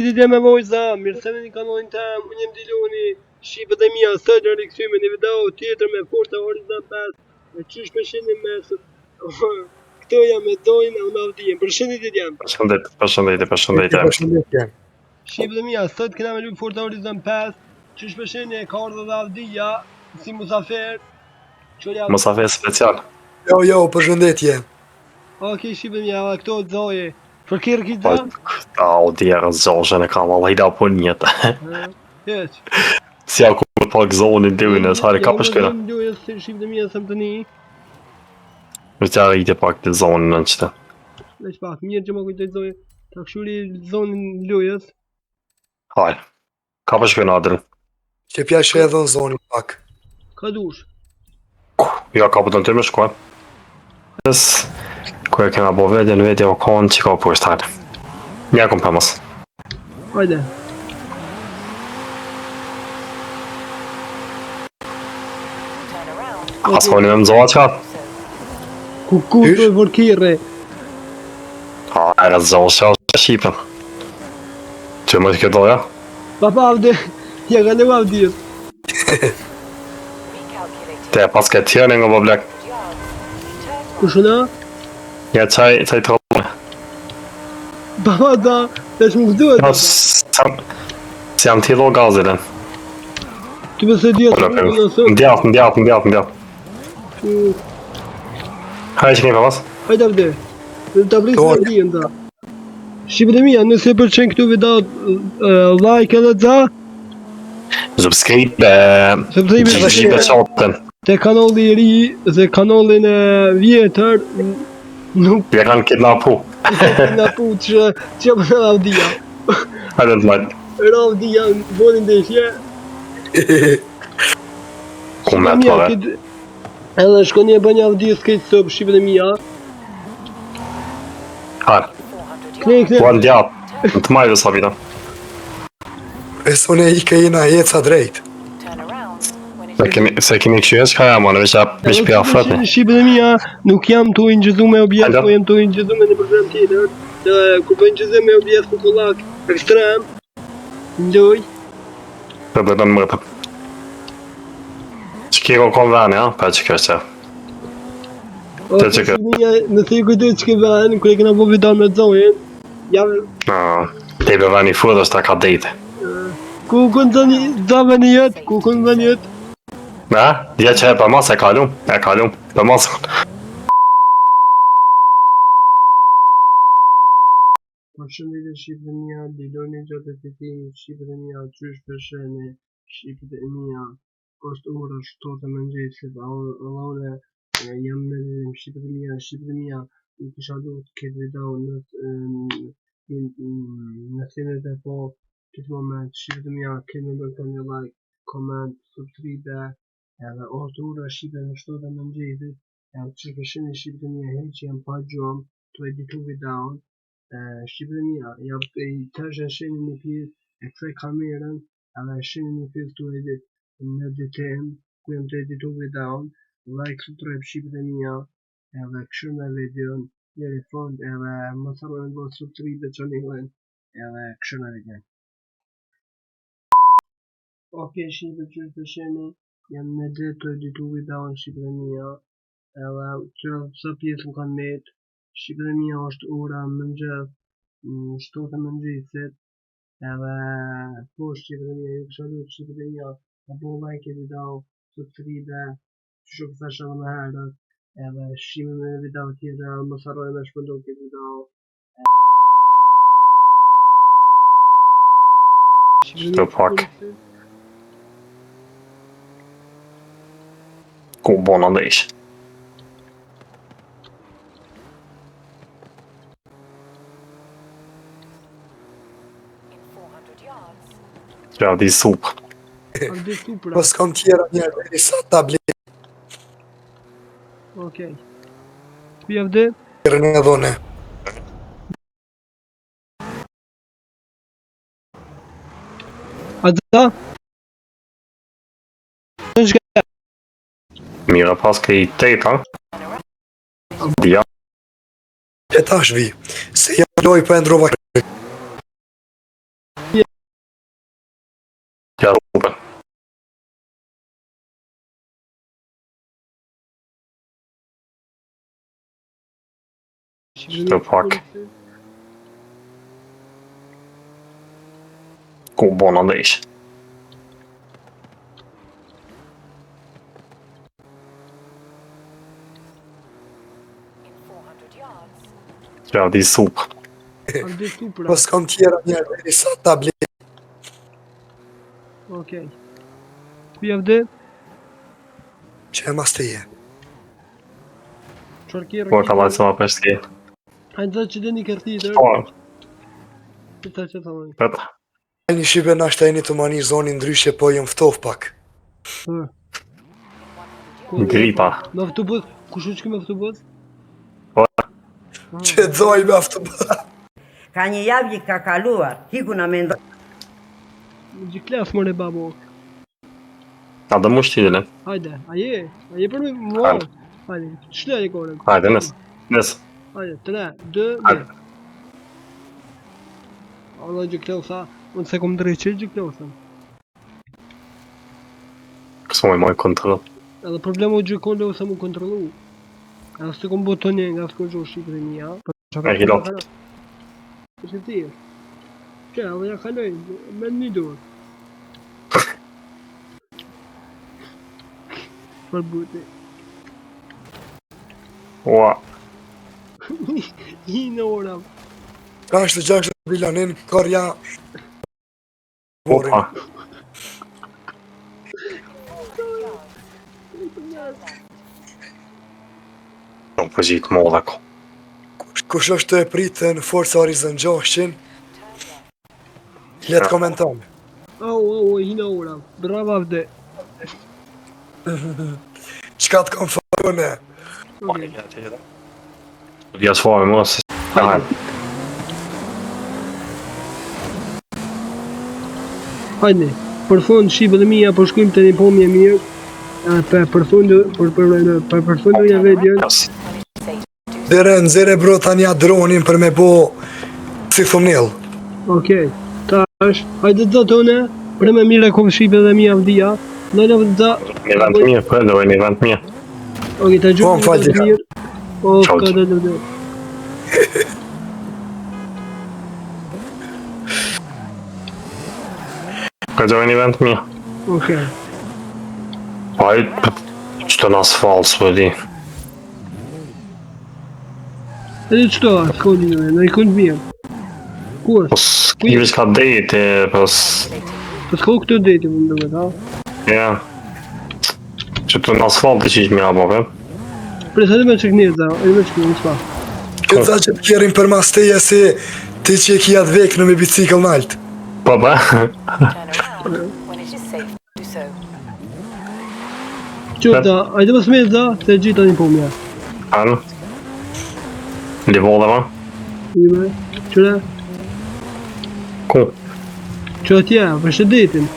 Ditë me vojza, mirë se vini kanalin tem, unë jem Diloni, shqipët e mia, sot në rikëthyme një video tjetër me Forza Horizon 5, me qysh përshindim me këto jam me dojnë unë avdijem, përshindit jam. Përshëndetje. Shqipët e mia, sot këna me lup Forza Horizon 5, qysh përshindje ka ardhë dhe avdija, si musafer, Musafer special. Jo, përshëndetje. Okej, shqipët e mia, këto të zoje. Fërkirë këtë da? O djerë zoshën e kam Allah i da për njëtë. Heq. Si ako për pak zonin dyrënës, hajde ka përshkëna. Jo, dyrënës të shqipë të mija sëmë të një. Vëtjarë i të pak të zonin në qëtë. Leq pak, mirë që më kujtoj zoje. Ta këshuri zonin lujës. Hajde, ka përshkëna adrën. Që pjashë edhe në zonin pak. Ka dush. Ja, ka për të në të më shkuaj. Kërë kena bo vedjen o konë që ka përshtë, hajde. Nja kom për mësë. Hajde. Asë me më zoha qatë? Ku të e vërkire? Hajde, zohë që është shqipën. Që më të këtë doja? Papa avde, ja ka leva avdijet. Te pas këtë tjene nga bëblek. Kushuna? Ja, qaj të rëllë. Papa da, të është më vduhet. Si jam t'ilo gazilin. Ty përse djetë në nësë. Ndjatë. Hajde që kemi për pas? Hajde avde. Ta prisë në avdijen da. Shqipët e mija, nëse përqen këtu vidat like edhe dza. Subscribe qotën. Te kanalli i ri dhe kanallin e vjetër nuk Ja kanë kidnapu. kidnapu që më në avdia. Hajde të majtë. Avdia në bonin deshje. Ku me të vare? Edhe shkoni e bë një avdia s'kejtë sëpë shqipët e mija. Hajde. Kne. Ua ndjatë. Në të majtë sa vita. Presone i ka jena heca drejt. Se kemi këshyës ka jam, në veç pja fëtni. Shqipët e mija, nuk jam të ingjëzu me objekt, po jam të ingjëzu me një program tjetër. Ku po ingjëzu me objekt ku kullak ekstrem. Ndoj. Për bëtën më të. Që kiko kon veni, pa që kështë që. Që kështë. Nëse i kujtoj që ke veni, kërë e kena po vidan me zojen, javë... Te i be veni furë është ta ka dejte. Ku kënë të veni jetë, ku kënë veni jetë. Ja që e për masë e kalum, për masë. Përshëndetje shqipët e mija, Diloni gjatë të tim, shqipët e mija, qysh përshëndje, shqipët e mija, është ora 7 e mëngjesit, allone, jam me dhim, shqipët e mija, në kisha duhet këtë video në sinët e po, këtë moment, shqipët e mija, këtë me do të një like, comment, subscribe, edhe është ora shqipët në 7 e mëngjesit, edhe që përshëndje shqipët e mija, që jam pa gjumë, të editu videon, shqipët e mija, jam të tërshë shenë një pjesë e kësaj kamerën, edhe shenë një pjesë të edit në editim, ku jam të editu videon, like, subscribe shqipët e mija, edhe këshu në videon, njëri fond, edhe më thërën do subscribe dhe qënilën, edhe këshu në videon. Okej, shqipët që të shenë, jam në ditë të editu videon shqipët e mija, edhe që sa pjesë më kanë metë, shqipët e mija është ora mëngjes, 7 e mëngjesit, edhe po shqipët e mija, ju kësha lutë shqipët e mija, apo like e video, subscribe, që shumë thashe edhe më herët, edhe shqime me video tjetër, më saroj me shpëndoh këtë video. Shtë pak. Ku bona dhe ishë. Që avdi supë. Po s'kam tjera njerë, i sa tablet. Okej. Ku javde? Tjera në dhone. A da? Mira pas ke i teta. Dja. E tash vi, se jam loj për e ndrova Shtë pak. Ku bona dhe ishë. Ja, di supë. Ardë supra. Po s'kam tjera njerë, deri sa tablet. Okej. Ku javde? Që e mas të je. Çfarë ke Po ka lajtë ma për shtë Hajde që deni kërtitër. Po, Këta që thonë. vetë. Një shibe në ashtë e një të mani zonin ndryshe, po jëm ftof pak. Gripa. Me autobus, kush u që me autobus? Që doj me aftobus. Ka një javë që ka kaluar, hiku na mendo. Gjiklas more babo. A dhe mu shtilin. Hajde, aje për me mua. Hajde, shle e kore. Hajde, nësë. Nësë. Hajde, 3, 2, 1. Hajde. Allah gjiklosa, unë se kom drejt që gjiklosa. Kësë moj kontrol. Edhe problemu gjikon dhe ose mu kontrolu. Edhe së të kom botë një nga s'ko gjo shqipë dhe një, E hilot. Për që ti e? Që, edhe ja kaloj, me një dorë. Për buti. Ua. I në ora. Ka është të gjashtë të bilanin, korja. Opa. Në përgjit më dhe ko. Kush është të e pritë në Forza Horizon 600, letë komenton. Au, i në ora. Brava vde. Qka të kom farone? Dja sfare më se... Hajde. Hajde, për fund shqipe dhe mija, për shkujmë të një pomje mirë. Për përfundu një vedjen. Dere nëzire bro tanja dronin për me bo si thumbnail. Okej, tash, hajde të tone, për me mire kom shqipe dhe mija vdia. Në në vëdza... Një vend mirë, për edhe një vend mirë. Okej, ta Po, më falë, gjurë një mirë. O, Qau, ka dhe. Ka gjojë një vend mirë. Okej. Hajde, qëtë në asfalt, së di. Edhe qëto, s'ko një, në i kënd mirë. Ku është? Pos, kivis ka dejti, pos... Po s'ko këtë deti më ndëve, ta? Ja. Qëtë në asfalt të qish mja, bëve. Pres, edhe me që kënirë, da, edhe me që kënirë, s'pa. Këtë za që të kjerin për mas teje si ti që e kia të vek në me bicikl në altë. Po, ba. Qëta, hajde më smet, da, se gjitha një pomja. Anë. Livo dhe ma. Ime, qëre? Ku? Që atje, për shëdetin.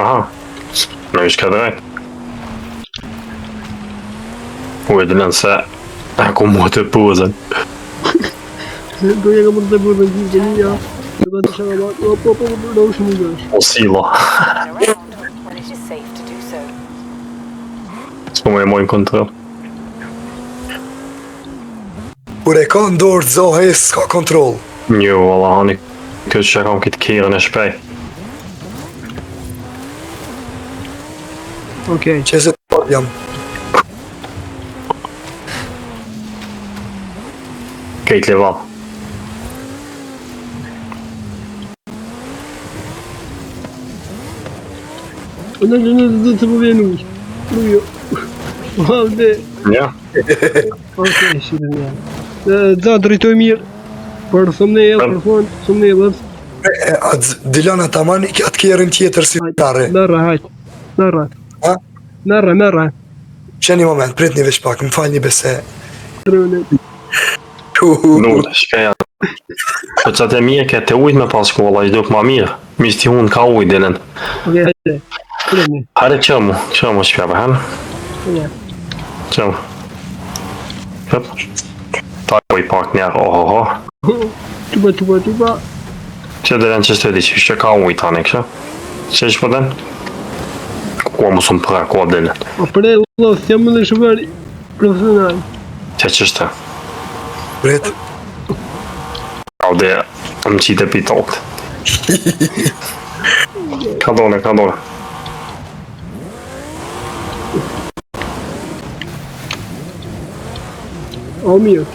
Aha. Në ishka drejt. U e dilen se... E ku mu të pozën. Do një ka mund të bërë në gjithë një, ja. Dhe ka të shaka matë, po, do është një gësh. O sila. S'po me mojnë kontrol. Kur e ka ndorë të zohe, s'ka kontrol. Jo, valla, hani këtë që kam këtë kjerën e shpej. Okej. Që se të pot jam. Kejt leval. Në të po vjen ujë. Ujë. Valde. Ja. Okej, shire një. Dza, drejtoj mirë. Për thumbnail, për fund, thumbnail. Dilana taman i kja të kjerin tjetër si tare. Merra, hajt. Merra. Ha? Merra. Që një moment, prit një veç pak, më falë një bese. Trënet. Nuk, shpeja. Po që atë e mije ke të ujt me pas shkolla, i duk ma mirë. Mishti unë ka ujt dinen. Okej, hajde. Trëni. Hajde qëmu shpja për hen. Ja. Qëmu. Hëp. Ta ujt pak njerë, ohoho. Tuba. Që dinen që shtedi që ka ujt tani kështë. Që ishë për den? Kua më sëmë përra, kua dinen. O pre, Allah, s'jam më dhe shumari profesional. Që qështë? Prit. Aude, më qite pitokët. Ka dole. O mirë.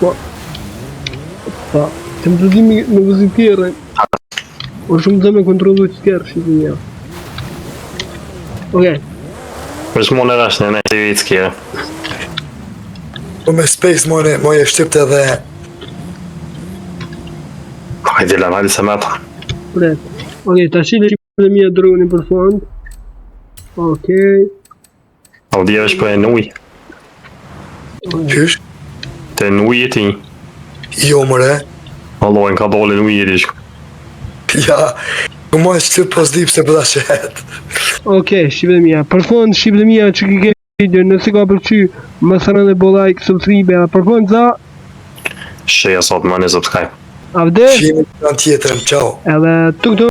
Po, të më të zimi në vëzitire. O shumë të me kontrolu që kërë Shqipënia. Okej. Është më në rashtë në të vitë kjere. Po me space moje shqipte dhe... Hajde la, hajde se me ata. Pret. Okej, ta shile Shqipënia dronin për fond. Okej. Audi është për e nuj. Qysh? Të nuj e ti. Jo mëre. Allojnë ka dole nuj e rishku. Ja, ku moj shqip pozitiv se përda shet. Okej, Shqipënia. Për fond, Shqipënia që ki ke video, nëse ka përqy, më sërën dhe bo like, subscribe, për fond za, Sheja sot më në subscribe. avde, Shimi të në tjetërën, ciao. edhe tuk